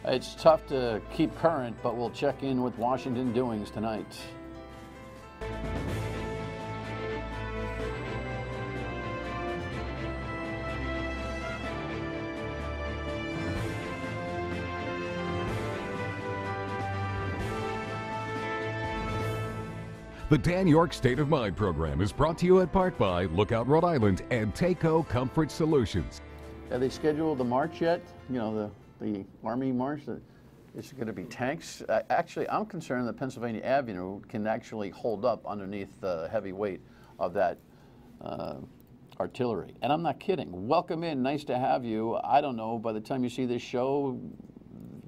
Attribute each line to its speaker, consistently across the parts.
Speaker 1: It's tough to keep current, but we'll check in with Washington doings tonight.
Speaker 2: The Dan Yorke State of Mind program is brought to you in part by Lookout Rhode Island and Taco Comfort Solutions.
Speaker 1: Have they scheduled the march yet? You know, the Army march? Is it going to be tanks? Actually, I'm concerned that Pennsylvania Avenue can actually hold up underneath the heavy weight of that artillery. And I'm not kidding. Welcome in. Nice to have you. I don't know, by the time you see this show,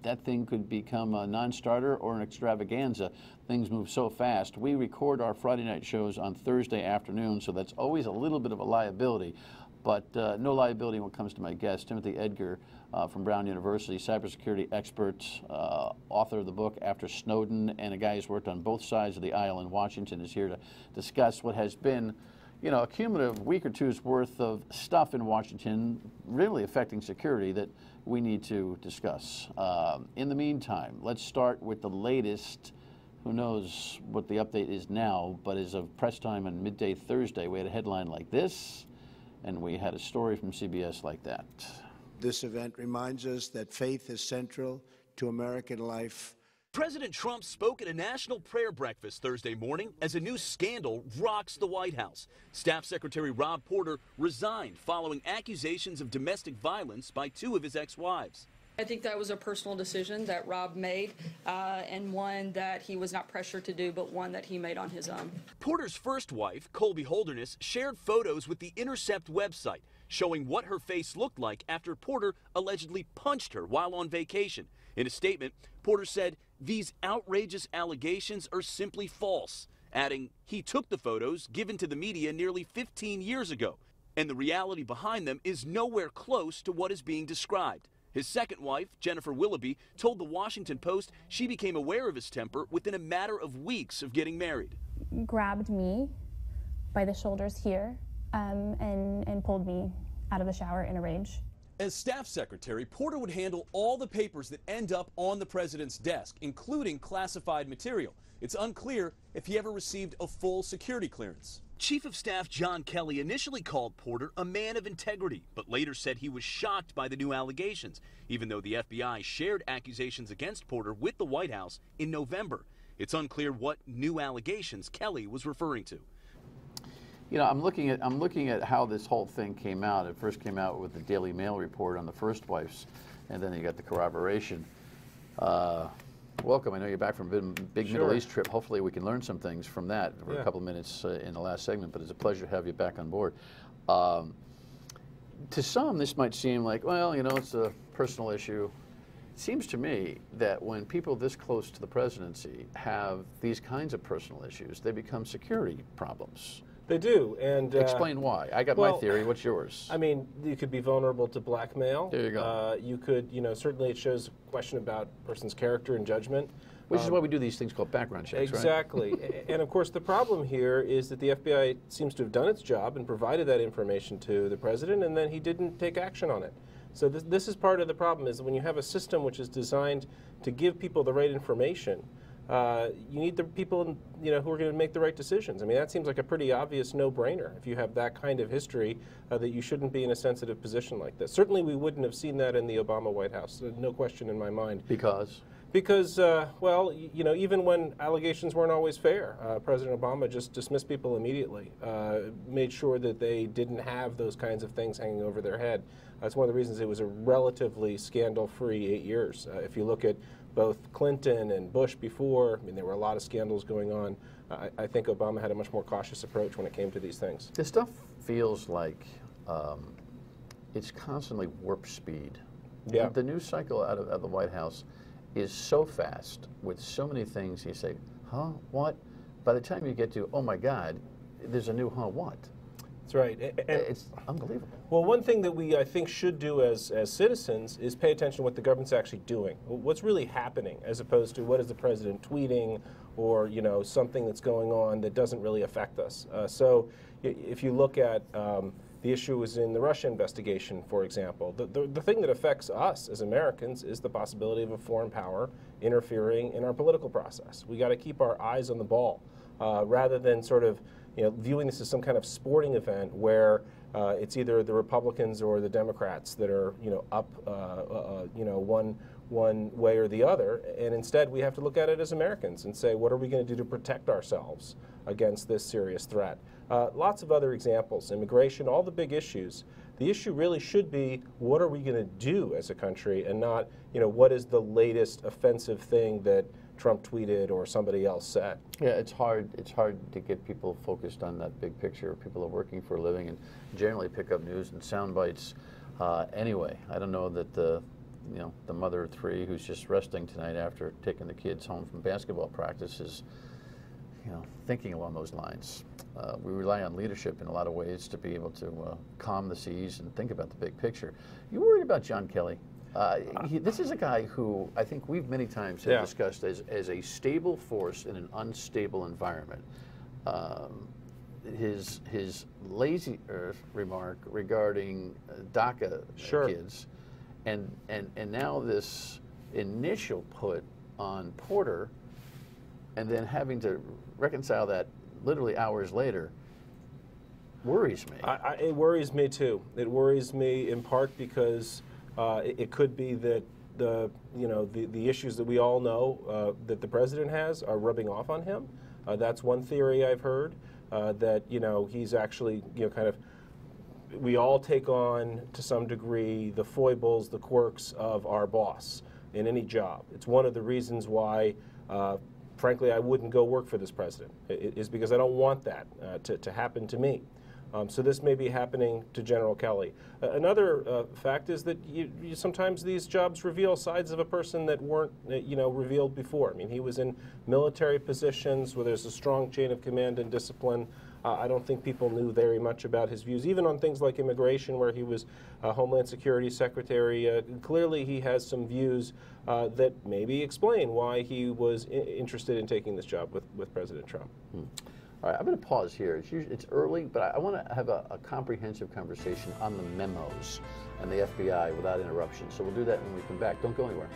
Speaker 1: that thing could become a non-starter or an extravaganza. Things move so fast. We record our Friday night shows on Thursday afternoon, so that's always a little bit of a liability. But no liability when it comes to my guest, Timothy Egar from Brown University, cybersecurity expert, author of the book After Snowden, and a guy who's worked on both sides of the aisle in Washington, is here to discuss what has been, you know, a cumulative week or two's worth of stuff in Washington really affecting security that we need to discuss. In the meantime, let's start with the latest. Who knows what the update is now, but as of press time on midday Thursday, we had a headline like this, and we had a story from CBS like that.
Speaker 3: This event reminds us that faith is central to American life.
Speaker 4: President Trump spoke at a national prayer breakfast Thursday morning as a new scandal rocks the White House. Staff Secretary Rob Porter resigned following accusations of domestic violence by two of his ex-wives.
Speaker 5: I think that was a personal decision that Rob made, and one that he was not pressured to do, but one that he made on his own.
Speaker 4: Porter's first wife, Colby Holderness, shared photos with the Intercept website showing what her face looked like after Porter allegedly punched her while on vacation. In a statement, Porter said, "These outrageous allegations are simply false," adding, "He took the photos given to the media nearly 15 years ago, and the reality behind them is nowhere close to what is being described." His second wife, Jennifer Willoughby, told the Washington Post she became aware of his temper within a matter of weeks of getting married.
Speaker 6: Grabbed me by the shoulders here and pulled me out of the shower in a rage.
Speaker 4: As staff secretary, Porter would handle all the papers that end up on the president's desk, including classified material. It's unclear if he ever received a full security clearance. Chief of Staff John Kelly initially called Porter a man of integrity, but later said he was shocked by the new allegations, even though the FBI shared accusations against Porter with the White House in November. It's unclear what new allegations Kelly was referring to.
Speaker 1: You know, I'm looking at how this whole thing came out. It first came out with the Daily Mail report on the first wife's, and then you got the corroboration. Welcome. I know you're back from a big Middle East trip. Hopefully we can learn some things from that for a couple of minutes in the last segment, but it's a pleasure to have you back on board. To some, this might seem like, well, you know, it's a personal issue. It seems to me that when people this close to the presidency have these kinds of personal issues, they become security problems.
Speaker 7: They do, and
Speaker 1: explain why. I got my theory. What's yours?
Speaker 7: I mean, you could be vulnerable to blackmail.
Speaker 1: There you go.
Speaker 7: You could, you know, certainly it shows a question about a person's character and judgment.
Speaker 1: Which is why we do these things called background checks,
Speaker 7: exactly.
Speaker 1: Right?
Speaker 7: And of course, the problem here is that the FBI seems to have done its job and provided that information to the president, and then he didn't take action on it. So this is part of the problem, is when you have a system which is designed to give people the right information, you need the people, you know, who are going to make the right decisions. I mean, that seems like a pretty obvious no-brainer. If you have that kind of history, that you shouldn't be in a sensitive position like this. Certainly, we wouldn't have seen that in the Obama White House. No question in my mind.
Speaker 1: Because?
Speaker 7: Because, well, you know, even when allegations weren't always fair, President Obama just dismissed people immediately, made sure that they didn't have those kinds of things hanging over their head. That's one of the reasons it was a relatively scandal-free 8 years. If you look at both Clinton and Bush before, I mean, there were a lot of scandals going on. I think Obama had a much more cautious approach when it came to these things.
Speaker 1: This stuff feels like it's constantly warp speed.
Speaker 7: Yeah.
Speaker 1: The news cycle out of the White House is so fast with so many things. You say, huh, what? By the time you get to, oh my God, there's a new huh, what?
Speaker 7: That's right.
Speaker 1: It's unbelievable.
Speaker 7: Well, one thing that we, I think, should do as citizens is pay attention to what the government's actually doing. What's really happening, as opposed to what is the president tweeting, or, you know, something that's going on that doesn't really affect us. So if you look at The issue is in the Russia investigation, for example. The thing that affects us as Americans is the possibility of a foreign power interfering in our political process. We got to keep our eyes on the ball rather than sort of viewing this as some kind of sporting event where it's either the Republicans or the Democrats that are up one way or the other, and instead we have to look at it as Americans and say, what are we going to do to protect ourselves against this serious threat? Lots of other examples, immigration, all the big issues. The issue really should be, what are we going to do as a country, and not, what is the latest offensive thing that Trump tweeted or somebody else said.
Speaker 1: Yeah, it's hard to get people focused on that big picture. People are working for a living and generally pick up news and sound bites. Anyway, I don't know that the mother of three who's just resting tonight after taking the kids home from basketball practice is thinking along those lines. We rely on leadership in a lot of ways to be able to calm the seas and think about the big picture. You worried about John Kelly? This is a guy who I think we've many times have discussed as a stable force in an unstable environment. His lazy remark regarding DACA kids, and now this initial put on Porter, and then having to reconcile that literally hours later, worries me.
Speaker 7: It worries me too. It worries me in part because it could be that the issues that we all know that the president has are rubbing off on him. That's one theory I've heard, that he's actually kind of, we all take on to some degree the foibles, the quirks of our boss in any job. It's one of the reasons why frankly I wouldn't go work for this president, is because I don't want that to happen to me. So this may be happening to General Kelly. Another fact is that sometimes these jobs reveal sides of a person that weren't revealed before. I mean, he was in military positions where there's a strong chain of command and discipline. I don't think people knew very much about his views, even on things like immigration, where he was Homeland Security Secretary. Clearly he has some views that maybe explain why he was interested in taking this job with President Trump.
Speaker 1: All right, I'm going to pause here. It's early, but I want to have a comprehensive conversation on the memos and the FBI without interruption. So we'll do that when we come back. Don't go anywhere.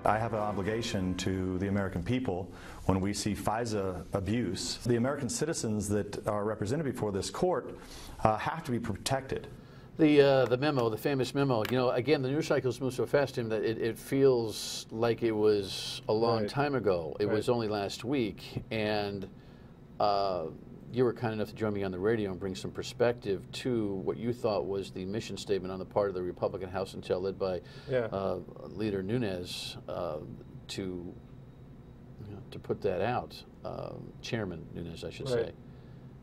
Speaker 8: I have an obligation to the American people when we see FISA abuse. The American citizens that are represented before this court have to be protected.
Speaker 1: The memo, the famous memo, again, the news cycles move so fast, Tim, that it feels like it was a long time ago. It was only last week, and you were kind enough to join me on the radio and bring some perspective to what you thought was the mission statement on the part of the Republican House Intel led by leader Nunes to put that out, Chairman Nunes, I should say.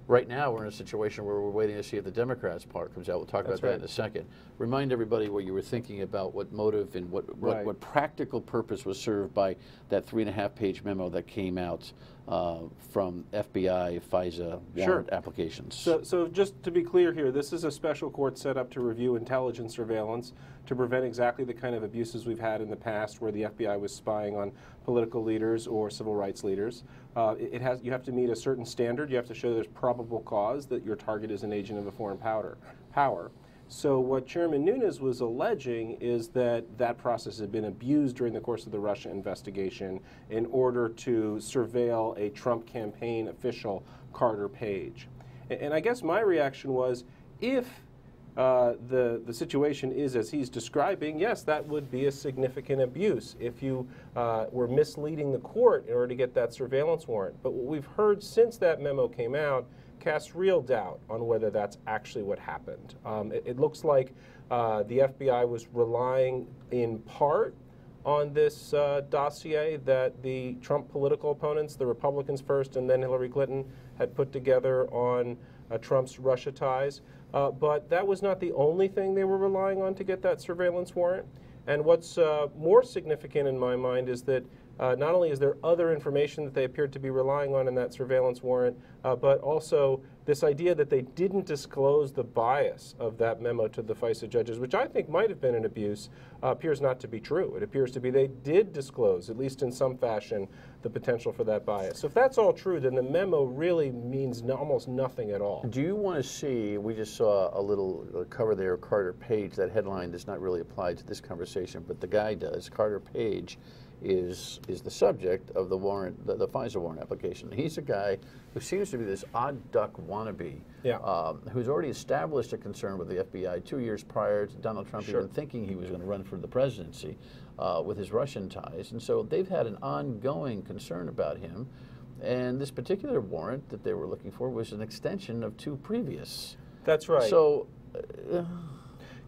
Speaker 1: Right now, we're in a situation where we're waiting to see if the Democrats' part comes out. We'll talk about that in a second. Remind everybody what you were thinking about, what motive and what practical purpose was served by that 3.5-page memo that came out from FBI, FISA warrant applications.
Speaker 7: So just to be clear here, this is a special court set up to review intelligence surveillance to prevent exactly the kind of abuses we've had in the past where the FBI was spying on political leaders or civil rights leaders. You have to meet a certain standard. You have to show there's probable cause that your target is an agent of a foreign power. So what Chairman Nunes was alleging is that that process had been abused during the course of the Russia investigation in order to surveil a Trump campaign official, Carter Page. And I guess my reaction was, if the situation is as he's describing, yes, that would be a significant abuse if you were misleading the court in order to get that surveillance warrant. But what we've heard since that memo came out casts real doubt on whether that's actually what happened. It looks like the FBI was relying in part on this dossier that the Trump political opponents, the Republicans first and then Hillary Clinton, had put together on Trump's Russia ties. But that was not the only thing they were relying on to get that surveillance warrant. And what's more significant in my mind is that not only is there other information that they appeared to be relying on in that surveillance warrant, but also this idea that they didn't disclose the bias of that memo to the FISA judges, which I think might have been an abuse, appears not to be true. It appears to be they did disclose, at least in some fashion, the potential for that bias. So if that's all true, then the memo really means almost nothing at all.
Speaker 1: Do you want to see, we just saw a little cover there, Carter Page, that headline does not really apply to this conversation, but the guy does. Carter Page is the subject of the warrant, the FISA warrant application. He's a guy who seems to be this odd duck wannabe, who's already established a concern with the FBI 2 years prior to Donald Trump even thinking he was going to run for the presidency with his Russian ties. And so they've had an ongoing concern about him. And this particular warrant that they were looking for was an extension of 2 previous.
Speaker 7: That's right.
Speaker 1: So.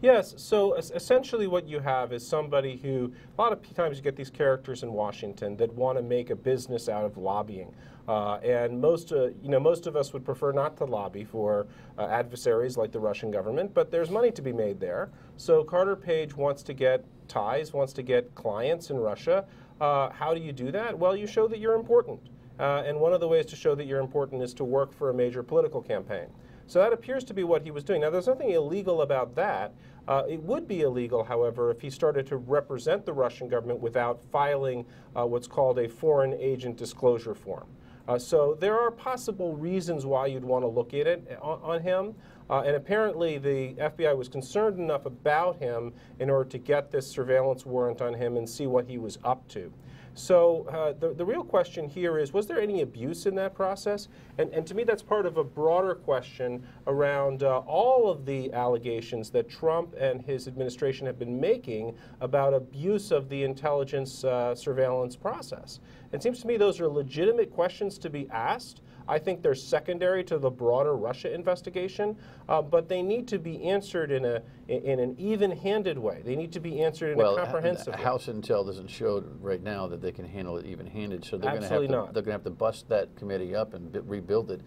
Speaker 7: Yes, so essentially what you have is somebody who, a lot of times you get these characters in Washington that want to make a business out of lobbying. And most of us would prefer not to lobby for adversaries like the Russian government, but there's money to be made there. So Carter Page wants to get ties, wants to get clients in Russia. How do you do that? Well, you show that you're important. And one of the ways to show that you're important is to work for a major political campaign. So that appears to be what he was doing. Now, there's nothing illegal about that. It would be illegal, however, if he started to represent the Russian government without filing what's called a foreign agent disclosure form. So there are possible reasons why you'd want to look at it on him. And apparently the FBI was concerned enough about him in order to get this surveillance warrant on him and see what he was up to. So the real question here is, was there any abuse in that process? And to me, that's part of a broader question around all of the allegations that Trump and his administration have been making about abuse of the intelligence surveillance process. It seems to me those are legitimate questions to be asked. I think they're secondary to the broader Russia investigation, but they need to be answered in an even-handed way. They need to be answered in a comprehensive way.
Speaker 1: House Intel doesn't show right now that they can handle it even-handed, so they're going to have to bust that committee up and rebuild it,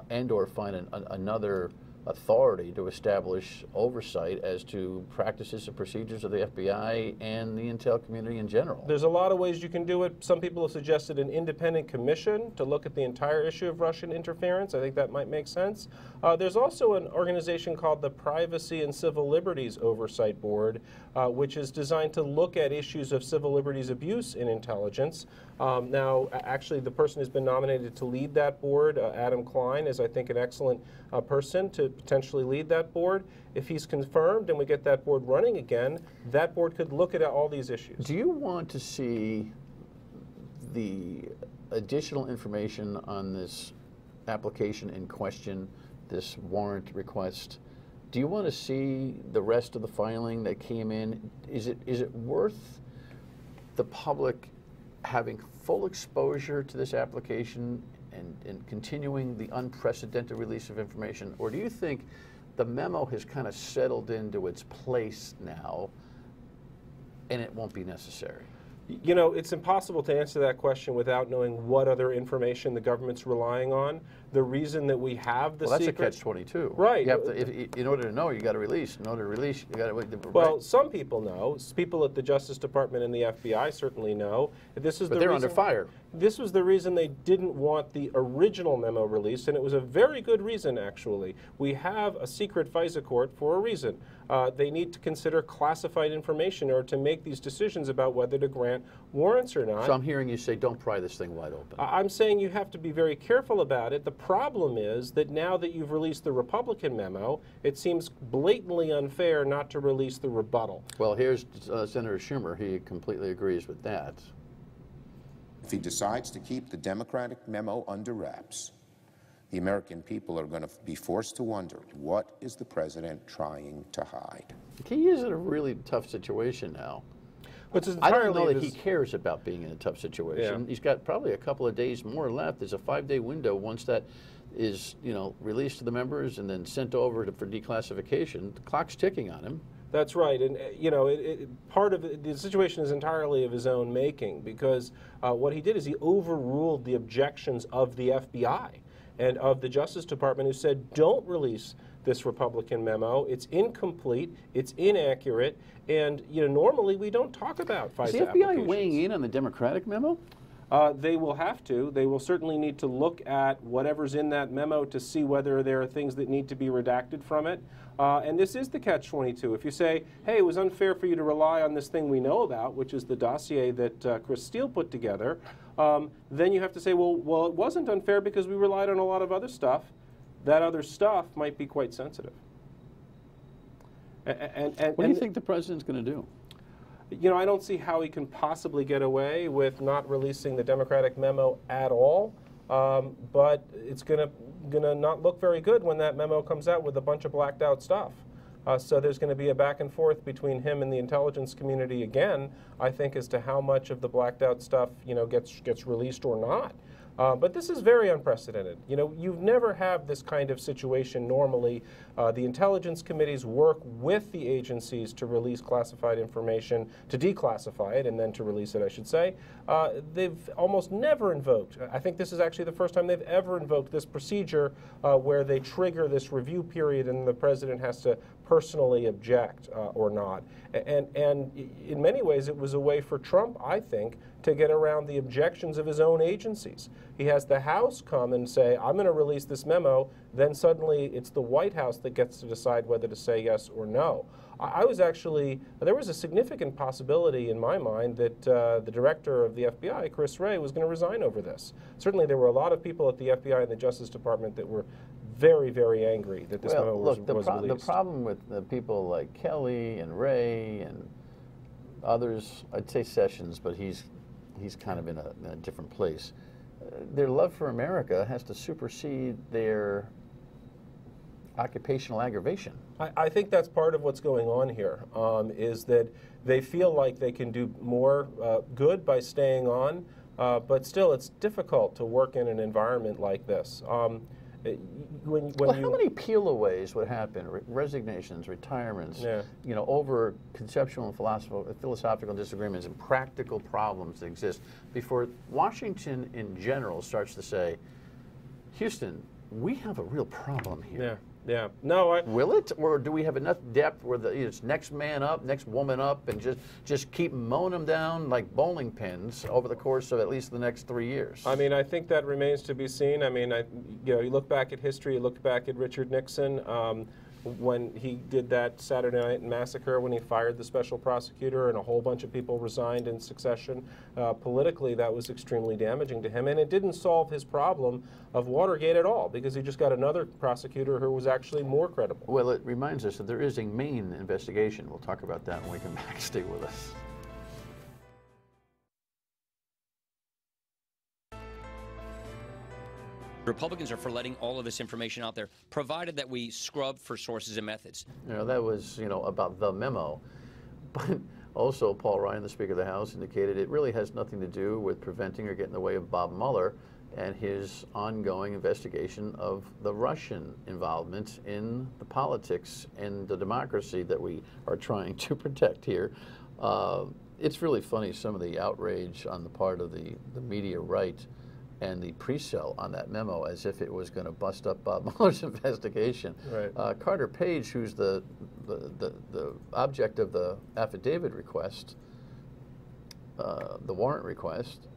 Speaker 1: and/or find another authority to establish oversight as to practices and procedures of the FBI and the intel community in general.
Speaker 7: There's a lot of ways you can do it. Some people have suggested an independent commission to look at the entire issue of Russian interference. I think that might make sense. There's also an organization called the Privacy and Civil Liberties Oversight Board, which is designed to look at issues of civil liberties abuse in intelligence. Now, actually, the person who's been nominated to lead that board, Adam Klein, is, I think, an excellent person to potentially lead that board. If he's confirmed and we get that board running again, that board could look at all these issues.
Speaker 1: Do you want to see the additional information on this application in question, this warrant request? Do you want to see the rest of the filing that came in? Is it worth the public having full exposure to this application and continuing the unprecedented release of information? Or do you think the memo has kind of settled into its place now and it won't be necessary?
Speaker 7: You know, it's impossible to answer that question without knowing what other information the government's relying on. The reason that we have the secret...
Speaker 1: Well, that's a catch-22.
Speaker 7: Right.
Speaker 1: You have to, in order to know, you got to release. In order to release, you got to...
Speaker 7: Well, some people know. People at the Justice Department and the FBI certainly know. This is
Speaker 1: but they're under fire.
Speaker 7: This was the reason they didn't want the original memo released, and it was a very good reason, actually. We have a secret FISA court for a reason. They need to consider classified information in order to make these decisions about whether to grant warrants or not.
Speaker 1: So I'm hearing you say, don't pry this thing wide open.
Speaker 7: I'm saying you have to be very careful about it. The problem is that now that you've released the Republican memo, it seems blatantly unfair not to release the rebuttal.
Speaker 1: Well, here's Senator Schumer. He completely agrees with that.
Speaker 9: If he decides to keep the Democratic memo under wraps, the American people are going to be forced to wonder, what is the president trying to hide?
Speaker 1: He is in a really tough situation now.
Speaker 7: I
Speaker 1: don't know that he cares about being in a tough situation.
Speaker 7: Yeah.
Speaker 1: He's got probably a couple of days more left. There's a 5-day window once that is, released to the members and then sent over for declassification. The clock's ticking on him.
Speaker 7: That's right, and part of it, the situation is entirely of his own making, because what he did is he overruled the objections of the FBI and of the Justice Department, who said don't release this Republican memo. It's incomplete, it's inaccurate, and normally we don't talk about FISA
Speaker 1: Is the FBI
Speaker 7: applications.
Speaker 1: weighing in on the Democratic memo?
Speaker 7: They will have to. They will certainly need to look at whatever's in that memo to see whether there are things that need to be redacted from it. And this is the catch-22. If you say, hey, it was unfair for you to rely on this thing we know about, which is the dossier that Chris Steele put together, then you have to say, well, it wasn't unfair because we relied on a lot of other stuff. That other stuff might be quite sensitive.
Speaker 1: What do you think the president's going to do?
Speaker 7: I don't see how he can possibly get away with not releasing the Democratic memo at all. But it's gonna not look very good when that memo comes out with a bunch of blacked out stuff. So there's going to be a back and forth between him and the intelligence community again, I think, as to how much of the blacked out stuff gets released or not. But this is very unprecedented. You've never had this kind of situation normally. The intelligence committees work with the agencies to release classified information, to declassify it, and then to release it, I should say. They've almost never invoked, I think this is actually the first time they've ever invoked this procedure where they trigger this review period and the president has to personally object or not. And in many ways, it was a way for Trump, I think, to get around the objections of his own agencies. He has the House come and say, I'm going to release this memo, then suddenly it's the White House that gets to decide whether to say yes or no. There was a significant possibility in my mind that the director of the FBI, Chris Wray, was going to resign over this. Certainly there were a lot of people at the FBI and the Justice Department that were very, very angry that this memo was released.
Speaker 1: The problem with the people like Kelly and Wray and others, I'd say Sessions, but he's kind of in a different place. Their love for America has to supersede their occupational aggravation.
Speaker 7: I think that's part of what's going on here, is that they feel like they can do more good by staying on, but still it's difficult to work in an environment like this. How
Speaker 1: many peel-aways would happen, resignations, retirements, over conceptual and philosophical disagreements and practical problems that exist before Washington in general starts to say, Houston, we have a real problem here.
Speaker 7: Yeah. No,
Speaker 1: will it, or do we have enough depth where it's next man up, next woman up, and just keep mowing them down like bowling pins over the course of at least the next 3 years?
Speaker 7: I mean, I think that remains to be seen. I mean, you look back at history, you look back at Richard Nixon when he did that Saturday Night Massacre, when he fired the special prosecutor and a whole bunch of people resigned in succession. Politically, that was extremely damaging to him, and it didn't solve his problem of Watergate at all, because he just got another prosecutor who was actually more credible.
Speaker 1: Well, it reminds us that there is a Maine investigation. We'll talk about that when we come back. Stay with us.
Speaker 10: Republicans are for letting all of this information out there, provided that we scrub for sources and methods.
Speaker 1: That was, about the memo. But also, Paul Ryan, the Speaker of the House, indicated it really has nothing to do with preventing or getting in the way of Bob Mueller and his ongoing investigation of the Russian involvement in the politics and the democracy that we are trying to protect here. It's really funny, some of the outrage on the part of the media right and the pre-sell on that memo, as if it was going to bust up Bob Mueller's investigation.
Speaker 7: Right.
Speaker 1: Carter Page, who's the object of the affidavit request, the warrant request,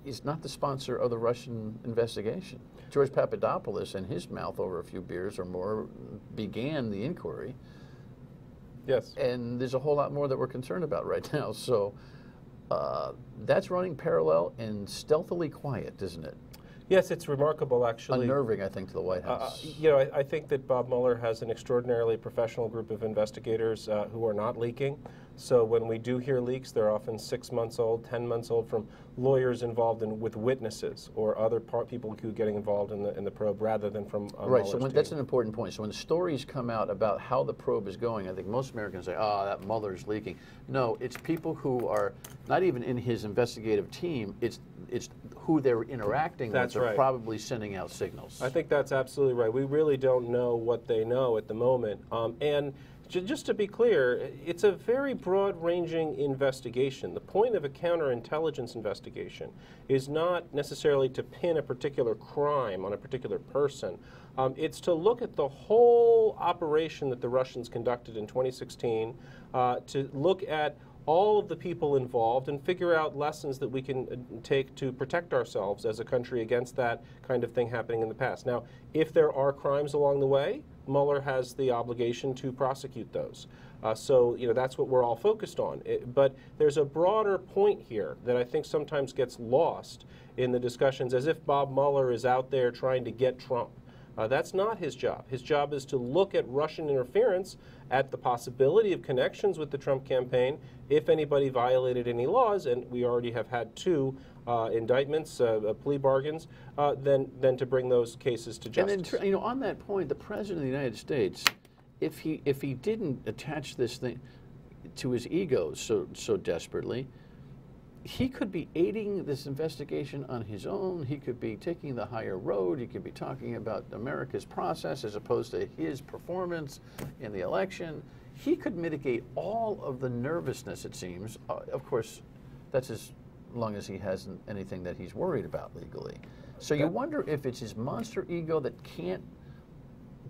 Speaker 1: is not the sponsor of the Russian investigation. George Papadopoulos, in his mouth over a few beers or more, began the inquiry.
Speaker 7: Yes.
Speaker 1: And there's a whole lot more that we're concerned about right now. So that's running parallel and stealthily quiet, isn't it?
Speaker 7: Yes, it's remarkable, actually.
Speaker 1: Unnerving, I think, to the White House.
Speaker 7: I think that Bob Mueller has an extraordinarily professional group of investigators who are not leaking. So when we do hear leaks, they're often 6 months old, 10 months old, from lawyers involved with witnesses or other people who are getting involved in the probe, rather than from
Speaker 1: right. So that's an important point. So when the stories come out about how the probe is going, I think most Americans say, "Oh, that Mueller's leaking." No, it's people who are not even in his investigative team. It's who they're interacting with. They're probably sending out signals.
Speaker 7: I think that's absolutely right. We really don't know what they know at the moment, and. Just to be clear, it's a very broad-ranging investigation. The point of a counterintelligence investigation investigation is not necessarily to pin a particular crime on a particular person. It's to look at the whole operation that the Russians conducted in 2016, to look at all of the people involved and figure out lessons that we can take to protect ourselves as a country against that kind of thing happening in the past. Now, if there are crimes along the way, Mueller has the obligation to prosecute those. So, you know, that's what we're all focused on. But there's a broader point here that I think sometimes gets lost in the discussions, as if Bob Mueller is out there trying to get Trump. That's not his job. His job is to look at Russian interference, at the possibility of connections with the Trump campaign, if anybody violated any laws, and we already have had 2 indictments, plea bargains, then to bring those cases to justice.
Speaker 1: And then, you know, on that point, the President of the United States, if he didn't attach this thing to his ego so desperately, he could be aiding this investigation on his own. He could be taking the higher road. He could be talking about America's process as opposed to his performance in the election. He could mitigate all of the nervousness, it seems. Of course, that's as long as he hasn't anything that he's worried about legally. So you wonder if it's his monster ego that can't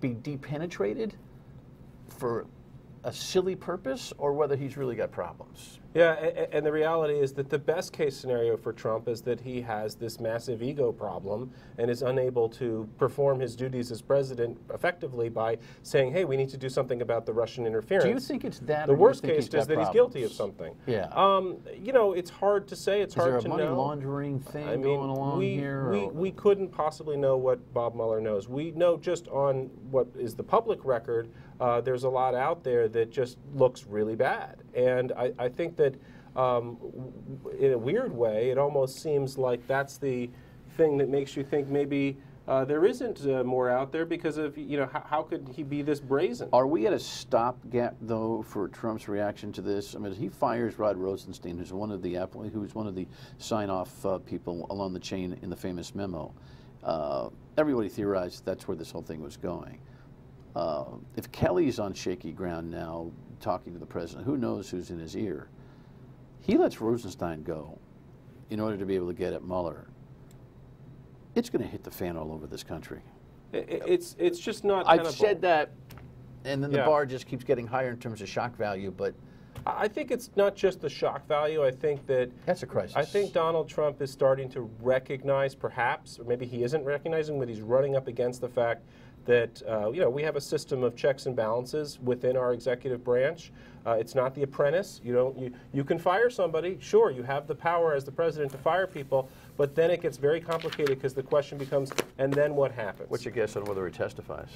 Speaker 1: be depenetrated for a silly purpose, or whether he's really got problems.
Speaker 7: Yeah, and the reality is that the best case scenario for Trump is that he has this massive ego problem and is unable to perform his duties as president effectively by saying, hey, we need to do something about the Russian interference.
Speaker 1: Do you think it's that?
Speaker 7: The
Speaker 1: or
Speaker 7: worst
Speaker 1: do you think
Speaker 7: case is that he's guilty of something.
Speaker 1: Yeah.
Speaker 7: You know, it's hard to say. It's hard to know.
Speaker 1: Is there a money laundering thing going along here?
Speaker 7: We couldn't possibly know what Bob Mueller knows. We know just on what is the public record, there's a lot out there that just looks really bad. And I think that in a weird way, it almost seems like that's the thing that makes you think maybe there isn't more out there, because of, you know, how could he be this brazen?
Speaker 1: Are we at a stopgap, though, for Trump's reaction to this? I mean, he fires Rod Rosenstein, who's one of the sign-off people along the chain in the famous memo. Everybody theorized that's where this whole thing was going. If Kelly's on shaky ground now, talking to the president, who knows who's in his ear? He lets Rosenstein go in order to be able to get at Mueller. It's going to hit the fan all over this country.
Speaker 7: It's just not
Speaker 1: I've
Speaker 7: tenable.
Speaker 1: said that, and then the bar just keeps getting higher in terms of shock value, but
Speaker 7: I think it's not just the shock value. I think that
Speaker 1: that's a crisis.
Speaker 7: I think Donald Trump is starting to recognize, perhaps, or maybe he isn't recognizing, but he's running up against the fact that you know, we have a system of checks and balances within our executive branch. It's not The Apprentice. You can fire somebody. Sure, you have the power as the president to fire people, but then it gets very complicated, because the question becomes, and then what happens?
Speaker 1: What's your guess on whether he testifies?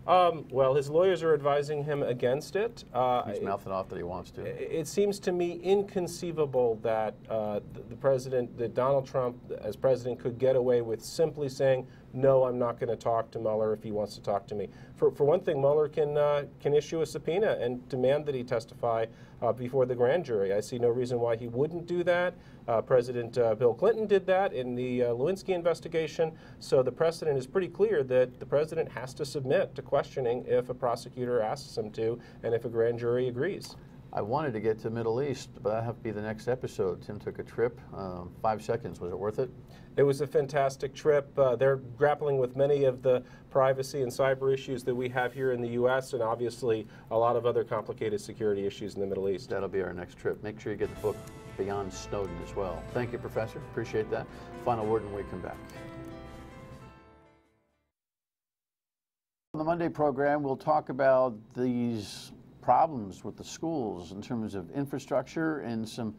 Speaker 7: Well, his lawyers are advising him against it.
Speaker 1: He's mouthing off that he wants to.
Speaker 7: It seems to me inconceivable that that Donald Trump, as president, could get away with simply saying, no, I'm not going to talk to Mueller if he wants to talk to me. For one thing, Mueller can issue a subpoena and demand that he testify before the grand jury. I see no reason why he wouldn't do that. President Bill Clinton did that in the Lewinsky investigation. So the precedent is pretty clear that the president has to submit to questioning if a prosecutor asks him to, and if a grand jury agrees.
Speaker 1: I wanted to get to the Middle East, but that'll have to be the next episode. Tim took a trip. 5 seconds. Was it worth it?
Speaker 7: It was a fantastic trip. They're grappling with many of the privacy and cyber issues that we have here in the U.S., and obviously a lot of other complicated security issues in the Middle East.
Speaker 1: That'll be our next trip. Make sure you get the book Beyond Snowden as well. Thank you, Professor. Appreciate that. Final word when we come back. On the Monday program, we'll talk about these problems with the schools in terms of infrastructure and some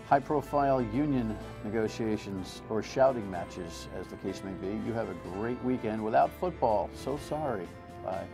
Speaker 1: high-profile union negotiations, or shouting matches, as the case may be. You have a great weekend without football. So sorry. Bye.